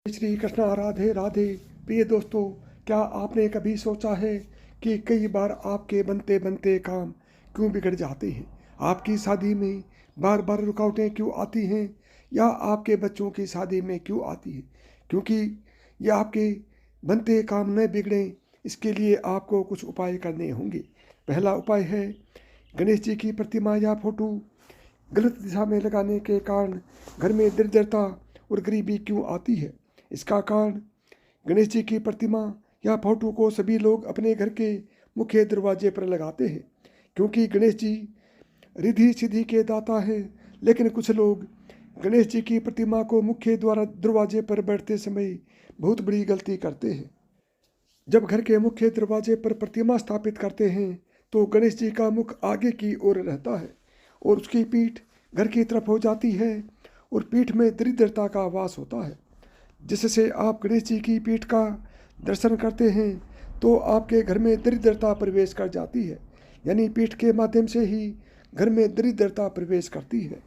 श्री कृष्णा राधे राधे। प्रिय दोस्तों, क्या आपने कभी सोचा है कि कई बार आपके बनते बनते काम क्यों बिगड़ जाते हैं? आपकी शादी में बार बार रुकावटें क्यों आती हैं, या आपके बच्चों की शादी में क्यों आती है? क्योंकि ये आपके बनते काम न बिगड़ें, इसके लिए आपको कुछ उपाय करने होंगे। पहला उपाय है, गणेश जी की प्रतिमा या फोटो गलत दिशा में लगाने के कारण घर में दरिद्रता और गरीबी क्यों आती है। इसका कारण, गणेश जी की प्रतिमा या फोटो को सभी लोग अपने घर के मुख्य दरवाजे पर लगाते हैं, क्योंकि गणेश जी रिद्धि सिद्धि के दाता हैं। लेकिन कुछ लोग गणेश जी की प्रतिमा को मुख्य दरवाजे पर बैठते समय बहुत बड़ी गलती करते हैं। जब घर के मुख्य दरवाजे पर प्रतिमा स्थापित करते हैं तो गणेश जी का मुख आगे की ओर रहता है और उसकी पीठ घर की तरफ हो जाती है, और पीठ में दरिद्रता का वास होता है। जिससे आप गणेश जी की पीठ का दर्शन करते हैं तो आपके घर में दरिद्रता प्रवेश कर जाती है, यानी पीठ के माध्यम से ही घर में दरिद्रता प्रवेश करती है।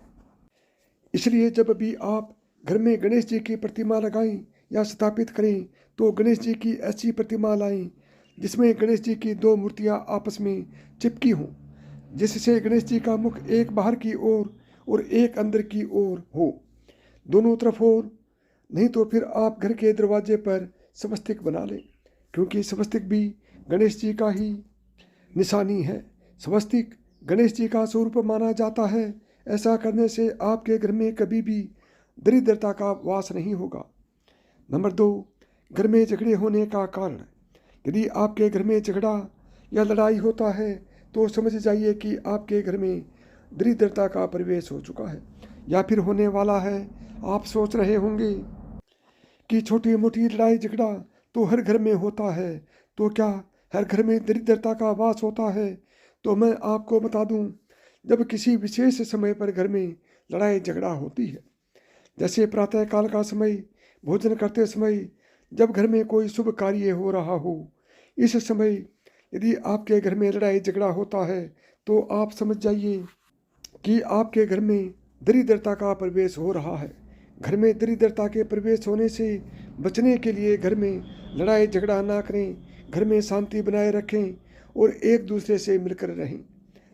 इसलिए जब भी आप घर में गणेश जी की प्रतिमा लगाएं या स्थापित करें तो गणेश जी की ऐसी प्रतिमा लाएं जिसमें गणेश जी की दो मूर्तियां आपस में चिपकी हों, जिससे गणेश जी का मुख एक बाहर की ओर और एक अंदर की ओर हो, दोनों तरफ हो। नहीं तो फिर आप घर के दरवाजे पर स्वस्तिक बना लें, क्योंकि स्वस्तिक भी गणेश जी का ही निशानी है। स्वस्तिक गणेश जी का स्वरूप माना जाता है। ऐसा करने से आपके घर में कभी भी दरिद्रता का वास नहीं होगा। नंबर 2, घर में झगड़े होने का कारण। यदि आपके घर में झगड़ा या लड़ाई होता है तो समझ जाइए कि आपके घर में दरिद्रता का प्रवेश हो चुका है या फिर होने वाला है। आप सोच रहे होंगे कि छोटी मोटी लड़ाई झगड़ा तो हर घर में होता है, तो क्या हर घर में दरिद्रता का वास होता है? तो मैं आपको बता दूं, जब किसी विशेष समय पर घर में लड़ाई झगड़ा होती है, जैसे प्रातःकाल का समय, भोजन करते समय, जब घर में कोई शुभ कार्य हो रहा हो, इस समय यदि आपके घर में लड़ाई झगड़ा होता है तो आप समझ जाइए कि आपके घर में दरिद्रता का प्रवेश हो रहा है। घर में दरिद्रता के प्रवेश होने से बचने के लिए घर में लड़ाई झगड़ा ना करें, घर में शांति बनाए रखें और एक दूसरे से मिलकर रहें।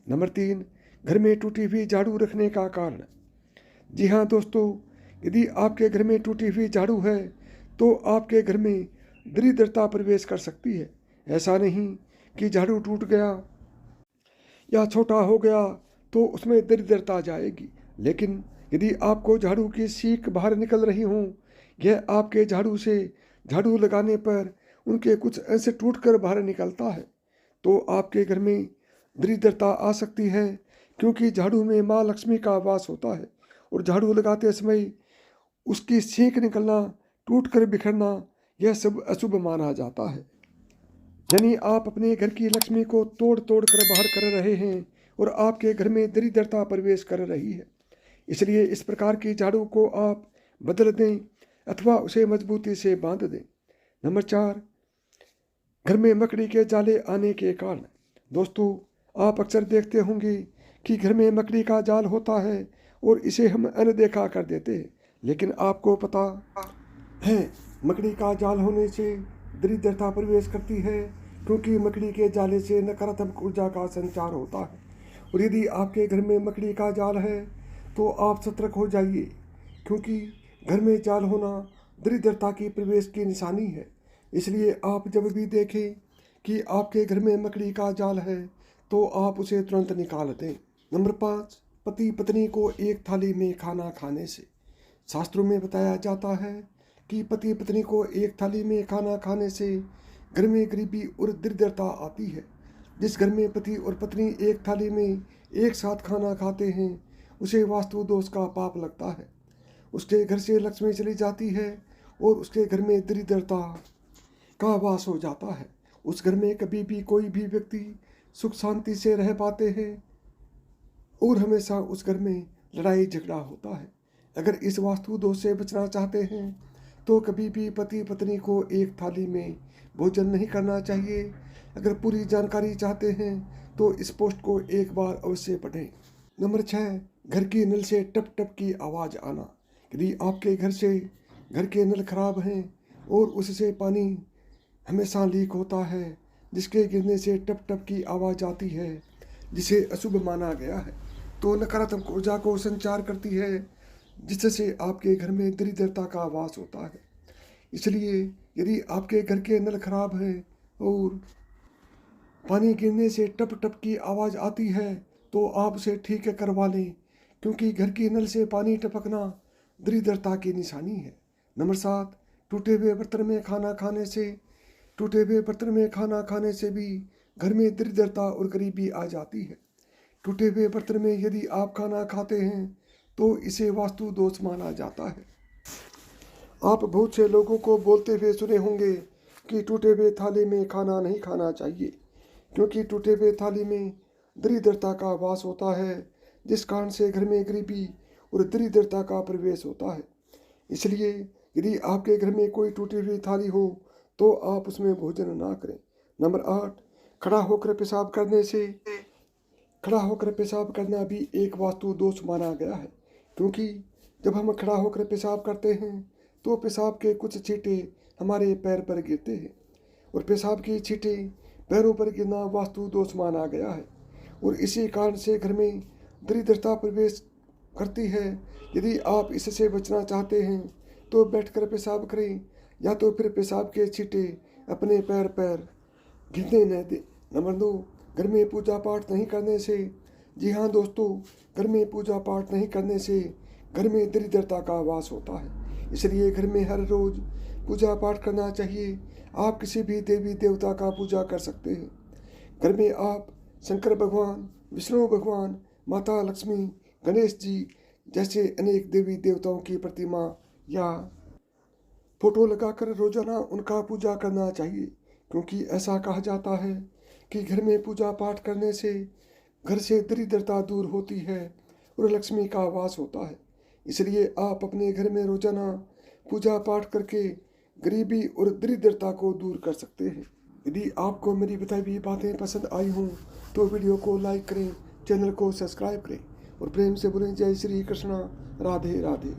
नंबर 3, घर में टूटी हुई झाड़ू रखने का कारण। जी हाँ दोस्तों, यदि आपके घर में टूटी हुई झाड़ू है तो आपके घर में दरिद्रता प्रवेश कर सकती है। ऐसा नहीं कि झाड़ू टूट गया या छोटा हो गया तो उसमें दरिद्रता जाएगी, लेकिन यदि आपको झाड़ू की सीख बाहर निकल रही हो, यह आपके झाड़ू से झाड़ू लगाने पर उनके कुछ अंश टूटकर बाहर निकलता है, तो आपके घर में दरिद्रता आ सकती है, क्योंकि झाड़ू में माँ लक्ष्मी का वास होता है और झाड़ू लगाते समय उसकी सीख निकलना, टूटकर बिखरना, यह सब अशुभ माना जाता है। यानी आप अपने घर की लक्ष्मी को तोड़ तोड़ कर बाहर कर रहे हैं और आपके घर में दरिद्रता प्रवेश कर रही है। इसलिए इस प्रकार की झाड़ू को आप बदल दें अथवा उसे मजबूती से बांध दें। नंबर 4, घर में मकड़ी के जाले आने के कारण। दोस्तों, आप अक्सर देखते होंगे कि घर में मकड़ी का जाल होता है और इसे हम अनदेखा कर देते हैं, लेकिन आपको पता है मकड़ी का जाल होने से दरिद्रता प्रवेश करती है, क्योंकि मकड़ी के जाले से नकारात्मक ऊर्जा का संचार होता है। और यदि आपके घर में मकड़ी का जाल है तो आप सतर्क हो जाइए, क्योंकि घर में जाल होना दरिद्रता की प्रवेश की निशानी है। इसलिए आप जब भी देखें कि आपके घर में मकड़ी का जाल है तो आप उसे तुरंत निकाल दें। नंबर 5, पति पत्नी को एक थाली में खाना खाने से। शास्त्रों में बताया जाता है कि पति पत्नी को एक थाली में खाना खाने से घर में गरीबी और दरिद्रता आती है। जिस घर में पति और पत्नी एक थाली में एक साथ खाना खाते हैं उसे वास्तु दोष का पाप लगता है। उसके घर से लक्ष्मी चली जाती है और उसके घर में दरिद्रता का वास हो जाता है। उस घर में कभी भी कोई भी व्यक्ति सुख शांति से रह पाते हैं और हमेशा उस घर में लड़ाई झगड़ा होता है। अगर इस वास्तु दोष से बचना चाहते हैं तो कभी भी पति पत्नी को एक थाली में भोजन नहीं करना चाहिए। अगर पूरी जानकारी चाहते हैं तो इस पोस्ट को एक बार अवश्य पढ़ें। नंबर 6, घर की नल से टप टप की आवाज़ आना। यदि आपके घर से घर के नल खराब हैं और उससे पानी हमेशा लीक होता है, जिसके गिरने से टप टप की आवाज़ आती है, जिसे अशुभ माना गया है, तो नकारात्मक ऊर्जा को संचार करती है, जिससे आपके घर में दरिद्रता का वास होता है। इसलिए यदि आपके घर के नल खराब हैं और पानी गिरने से टप टप की आवाज़ आती है, तो आप उसे ठीक करवा लें, क्योंकि घर की नल से पानी टपकना दरिद्रता की निशानी है। नंबर 7, टूटे हुए बर्तन में खाना खाने से भी घर में दरिद्रता और गरीबी आ जाती है। टूटे हुए बर्तन में यदि आप खाना खाते हैं तो इसे वास्तु दोष माना जाता है। आप बहुत से लोगों को बोलते हुए सुने होंगे कि टूटे हुए थाली में खाना नहीं खाना चाहिए, क्योंकि टूटे हुए थाली में दरिद्रता का वास होता है, जिस कारण से घर में गरीबी और दरिद्रता का प्रवेश होता है। इसलिए यदि आपके घर में कोई टूटी हुई थाली हो तो आप उसमें भोजन ना करें। नंबर 8, खड़ा होकर पेशाब करना भी एक वास्तु दोष माना गया है, क्योंकि जब हम खड़ा होकर पेशाब करते हैं तो पेशाब के कुछ छींटे हमारे पैर पर गिरते हैं, और पेशाब की छींटे पैरों पर गिरना वास्तु दोष माना गया है, और इसी कारण से घर में दरिद्रता प्रवेश करती है। यदि आप इससे बचना चाहते हैं तो बैठकर पेशाब करें, या तो फिर पेशाब के छींटे अपने पैर पर गिरने न दें। नंबर 2, घर में पूजा पाठ नहीं करने से। जी हाँ दोस्तों, घर में पूजा पाठ नहीं करने से घर में दरिद्रता का वास होता है। इसलिए घर में हर रोज पूजा पाठ करना चाहिए। आप किसी भी देवी देवता का पूजा कर सकते हैं। घर में आप शंकर भगवान, विष्णु भगवान, माता लक्ष्मी, गणेश जी जैसे अनेक देवी देवताओं की प्रतिमा या फोटो लगाकर रोजाना उनका पूजा करना चाहिए, क्योंकि ऐसा कहा जाता है कि घर में पूजा पाठ करने से घर से दरिद्रता दूर होती है और लक्ष्मी का वास होता है। इसलिए आप अपने घर में रोजाना पूजा पाठ करके गरीबी और दरिद्रता को दूर कर सकते हैं। यदि आपको मेरी बताई हुई बातें पसंद आई हों तो वीडियो को लाइक करें, चैनल को सब्सक्राइब करें और प्रेम से बोलें जय श्री कृष्णा, राधे राधे।